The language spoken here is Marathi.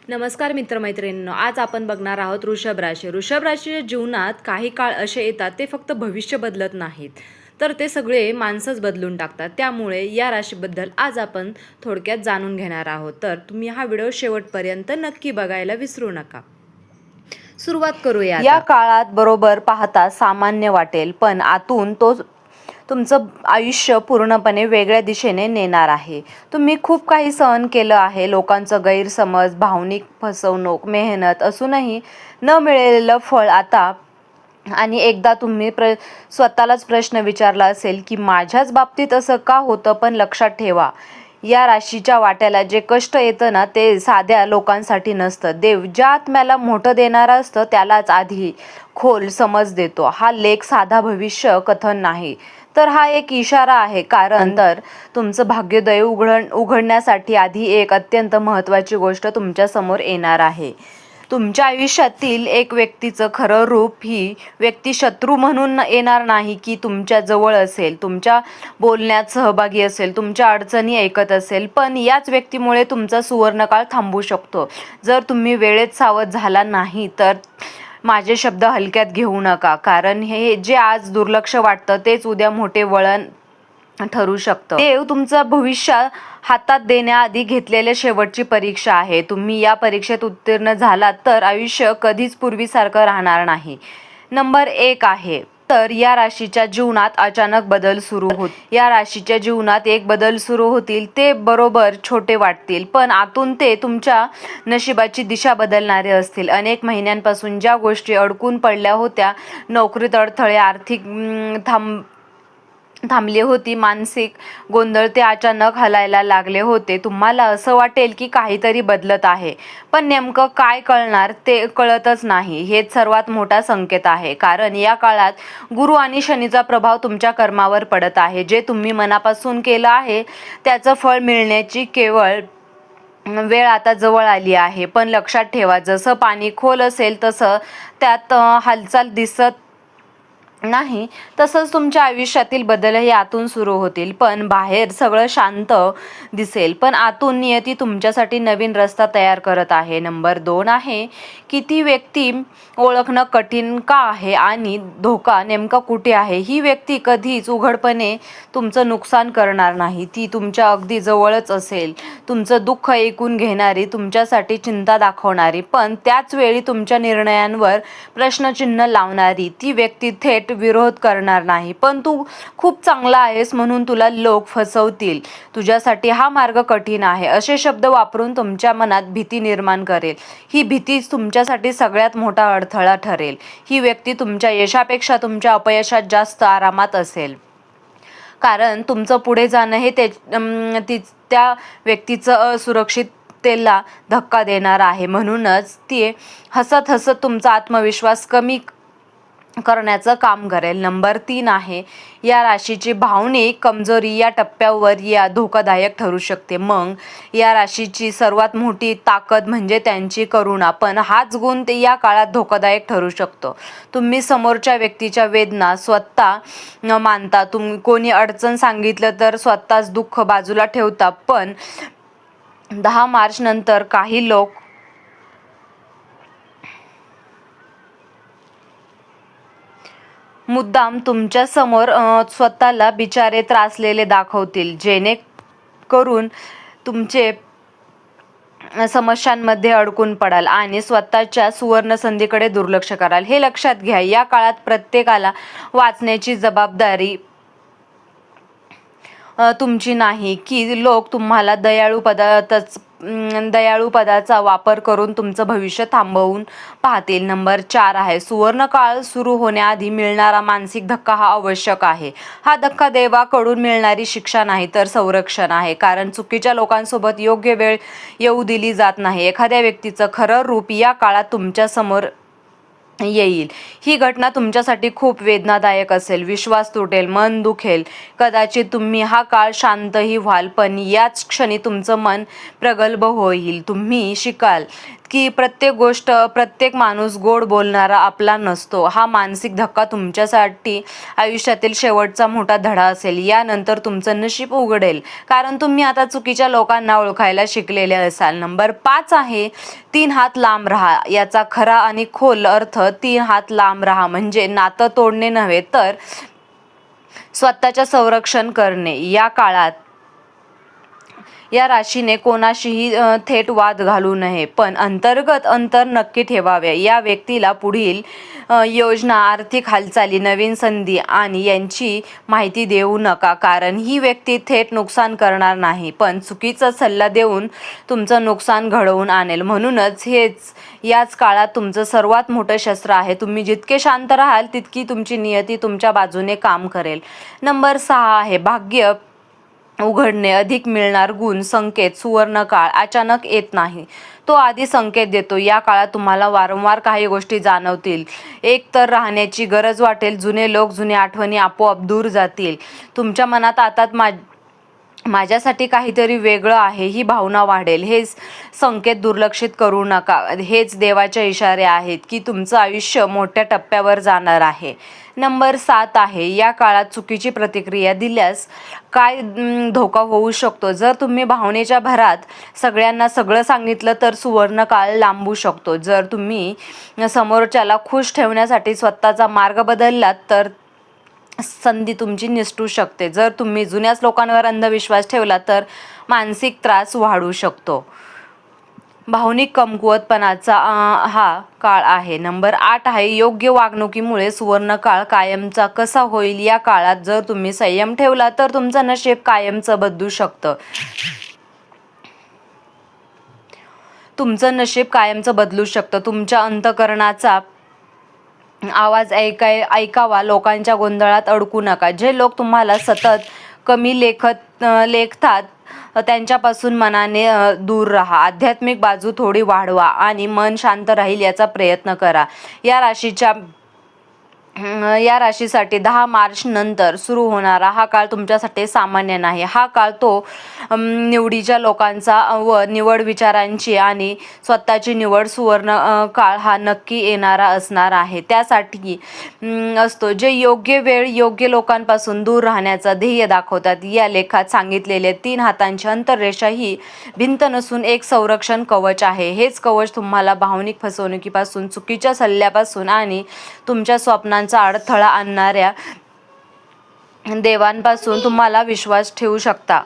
नमस्कार मित्रमैत्रिणींनो, आज आपण बघणार आहोत वृषभ राशी. वृषभ राशीच्या जीवनात काही काळ असे येतात ते फक्त भविष्य बदलत नाहीत, तर ते सगळे माणसंच बदलून टाकतात. त्यामुळे या राशीबद्दल आज आपण थोडक्यात जाणून घेणार आहोत. तर तुम्ही हा व्हिडिओ शेवटपर्यंत नक्की बघायला विसरू नका. सुरुवात करूया. या काळात बरोबर पाहता सामान्य वाटेल, पण आतून तो तुमचं आयुष्य पूर्णपणे वेगळ्या दिशेने नेणार आहे. तुम्ही खूप काही सहन केलं आहे, लोकांचं गैरसमज, भावनिक फसवणूक, मेहनत असूनही न मिळालेलं फळ आता. आणि एकदा तुम्ही स्वतःलाच प्रश्न विचारला असेल की माझ्याच बाबतीत असं का होतं. पण लक्षात ठेवा, या राशीच्या वाट्याला जे कष्ट येतं ना, ते साध्या लोकांसाठी नसतं. देव ज्या आत्म्याला मोठं देणारं असतं त्यालाच आधी खोल समज देतो. हा लेख साधा भविष्य कथन नाही, तर हा एक इशारा आहे. कारण तर तुमचं भाग्योदय उघडण्यासाठी आधी एक अत्यंत महत्त्वाची गोष्ट तुमच्या समोर येणार आहे. तुमच्या आयुष्यातील एक व्यक्तीचं खरं रूप. ही व्यक्ती शत्रू म्हणून येणार नाही, की तुमच्या जवळ असेल, तुमच्या बोलण्यात सहभागी असेल, तुमच्या अडचणी ऐकत असेल, पण याच व्यक्तीमुळे तुमचा सुवर्णकाळ थांबू शकतो. जर तुम्ही वेळेत सावध झाला नाही तर माझे शब्द हलक्यात घेऊ नका, कारण हे जे आज दुर्लक्ष वाटतं तेच उद्या मोठे वळण ठरू शकतं. देव तुमचं भविष्य हातात देण्याआधी घेतलेल्या शेवटची परीक्षा आहे. तुम्ही या परीक्षेत उत्तीर्ण झालात तर आयुष्य कधीच पूर्वीसारखं राहणार नाही. नंबर 1 आहे, तर या राशीच्या जीवनात अचानक बदल सुरू या राशीच्या जीवनात एक बदल सुरू होतील. ते बरोबर छोटे वाटतील, पण आतून ते तुमच्या नशिबाची दिशा बदलणारे असतील. अनेक महिन्यांपासून ज्या गोष्टी अडकून पडल्या होत्या, नोकरीत अडथळे, आर्थिक थांबली होती, मानसिक गोंधळ, ते अचानक हलायला लागले होते. तुम्हाला असं वाटेल की काहीतरी बदलत आहे, पण नेमकं काय कळणार ते कळतच नाही. हेच सर्वात मोठा संकेत आहे, कारण या काळात गुरु आणि शनीचा प्रभाव तुमच्या कर्मावर पडत आहे. जे तुम्ही मनापासून केलं आहे त्याचं फळ मिळण्याची केवळ वेळ आता जवळ आली आहे. पण लक्षात ठेवा, जसं पाणी खोल असेल तसं त्यात हालचाल दिसत नाही, तसंच तुमच्या आयुष्यातील बदलही आतून सुरू होतील. पण बाहेर सगळं शांत दिसेल, पण आतून नियती तुमच्यासाठी नवीन रस्ता तयार करत आहे. नंबर 2 आहे की ती व्यक्ती ओळखणं कठीण का आहे आणि धोका नेमका कुठे आहे. ही व्यक्ती कधीच उघडपणे तुमचं नुकसान करणार नाही. ती तुमच्या अगदी जवळच असेल, तुमचं दुःख ऐकून घेणारी, तुमच्यासाठी चिंता दाखवणारी, पण त्याच वेळी तुमच्या निर्णयांवर प्रश्नचिन्ह लावणारी. ती व्यक्ती थेट विरोध करणार नाही, पण तू खूप चांगला आहेस म्हणून तुला लोक फसवतील, तुझ्यासाठी हा मार्ग कठीण आहे, असे शब्द वापरून तुमच्या मनात भीती निर्माण करेल. ही भीतीच तुमच्यासाठी सगळ्यात मोठा अडथळा ठरेल. ही व्यक्ती तुमच्या यशापेक्षा तुमच्या अपयशात जास्त आरामात असेल, कारण तुमचं पुढे जाणं हे त्या व्यक्तीचं असुरक्षिततेला धक्का देणार आहे. म्हणूनच ती हसत हसत तुमचा आत्मविश्वास कमी करण्याचं काम करेल. नंबर 3 आहे, या राशीची भावनिक कमजोरी या टप्प्यावर या धोकादायक ठरू शकते. मग या राशीची सर्वात मोठी ताकद म्हणजे त्यांची करुणा, पण हाच गुण ते या काळात धोकादायक ठरू शकतो. तुम्ही समोरच्या व्यक्तीच्या वेदना स्वतः न मानता, कोणी अडचण सांगितलं तर स्वतःच दुःख बाजूला ठेवता. पण 10 मार्च नंतर काही लोक मुद्दाम तुमच्या समोर स्वतःला बिचारे त्रासलेले दाखवतील, जेणेकरून तुमचे समस्यांमध्ये अडकून पडाल आणि स्वतःच्या सुवर्ण संधीकडे दुर्लक्ष कराल. हे लक्षात घ्या, या काळात प्रत्येकाला वाचण्याची जबाबदारी तुमची नाही, की लोक तुम्हाला दयाळू पदाचा वापर करून तुमचं भविष्य थांबवून पाहतील. नंबर 4 आहे, सुवर्ण काळ सुरू होण्याआधी मिळणारा मानसिक धक्का हा आवश्यक आहे. हा धक्का देवाकडून मिळणारी शिक्षा नाही, तर संरक्षण आहे, कारण चुकीच्या लोकांसोबत योग्य वेळ येऊ दिली जात नाही. एखाद्या व्यक्तीचं खरं रूप या काळात तुमच्या समोर येईल. ही घटना तुमच्यासाठी खूप वेदनादायक असेल. विश्वास तुटेल, मन दुखेल, कदाचित तुम्ही हा काळ शांतही व्हाल, पण याच क्षणी तुमचं मन प्रगल्भ होईल. तुम्ही शिकाल की प्रत्येक गोष्ट, प्रत्येक माणूस गोड बोलणारा आपला नसतो. हा मानसिक धक्का तुमच्यासाठी आयुष्यातील शेवटचा मोठा धडा असेल. यानंतर तुमचं नशीब उघडेल, कारण तुम्ही आता चुकीच्या लोकांना ओळखायला शिकलेले असाल. नंबर 5 आहे 3 हात लांब राहा. याचा खरा आणि खोल अर्थ 3 हात लांब राहा म्हणजे नातं तोडणे नव्हे, तर स्वतःच्या संरक्षण करणे. या काळात या राशीने कोणाशीही थेट वाद घालू नये, पण अंतर्गत अंतर नक्की ठेवावे. या व्यक्तीला पुढील योजना, आर्थिक हालचाली, नवीन संधी आणि यांची माहिती देऊ नका, कारण ही व्यक्ती थेट नुकसान करणार नाही, पण चुकीचा सल्ला देऊन तुमचं नुकसान घडवून आणेल. म्हणूनच याच काळात तुमचं सर्वात मोठं शस्त्र आहे. तुम्ही जितके शांत राहाल तितकी तुमची नियती तुमच्या बाजूने काम करेल. नंबर 6 आहे भाग्य उघडणे, अधिक मिळणार गुण. संकेत, सुवर्ण काळ अचानक येत नाही, तो आधी संकेत देतो. या काळात तुम्हाला वारंवार काही गोष्टी जाणवतील, एक तर राहण्याची गरज वाटेल, जुने लोक, जुने आठवणी आपोआप दूर जातील. तुमच्या मनात आता माझ्यासाठी काहीतरी वेगळं आहे ही भावना वाढेल. हे संकेत दुर्लक्षित करू नका. हेच देवाचे इशारे आहेत की तुमचं आयुष्य मोठ्या टप्प्यावर जाणार आहे. नंबर 7 आहे या काळात चुकीची प्रतिक्रिया दिल्यास काय धोका होऊ शकतो. जर तुम्ही भावनेच्या भरात सगळ्यांना सगळं सांगितलं तर सुवर्ण काळ लांबू शकतो. जर तुम्ही समोरच्याला खुश ठेवण्यासाठी स्वतःचा मार्ग बदललात तर संधी तुमची निसटू शकते. जर तुम्ही जुन्याच लोकांवर अंधविश्वास ठेवला तर मानसिक त्रास वाढू शकतो. भावनिक कमकुवतपणाचा हा काळ आहे. नंबर 8 आहे योग्य वागणुकीमुळे सुवर्ण काळ कायमचा कसा होईल. या काळात जर तुम्ही संयम ठेवला तर तुमचं नशीब कायमचं बदलू शकतं. तुमचं नशीब कायमचं बदलू शकतं. तुमच्या अंतःकरणाचा आवाज ऐकावा. लोकांच्या गोंधळात अडकू नका. जे लोक तुम्हाला सतत कमी लेखतात त्यांच्यापासून मनाने दूर राहा. आध्यात्मिक बाजू थोडी वाढवा आणि मन शांत राहील याचा प्रयत्न करा. या राशीसाठी 10 मार्च नंतर सुरू होणारा हा काळ तुमच्यासाठी सामान्य नाही. हा काळ तो निवडीच्या लोकांचा व निवड विचारांची आणि स्वतःची निवड. सुवर्ण काळ हा नक्की येणारा असणार आहे. त्यासाठी असतो जे योग्य वेळ योग्य लोकांपासून दूर राहण्याचा ध्येय दाखवतात. या लेखात सांगितलेले 3 हातांची अंतररेषा ही भिंत नसून एक संरक्षण कवच आहे. हेच कवच तुम्हाला भावनिक फसवणुकीपासून, चुकीच्या सल्ल्यापासून आणि तुमच्या स्वप्नांचा अडथळा आणणाऱ्या देवांपासून तुम्हाला विश्वास ठेवू शकता.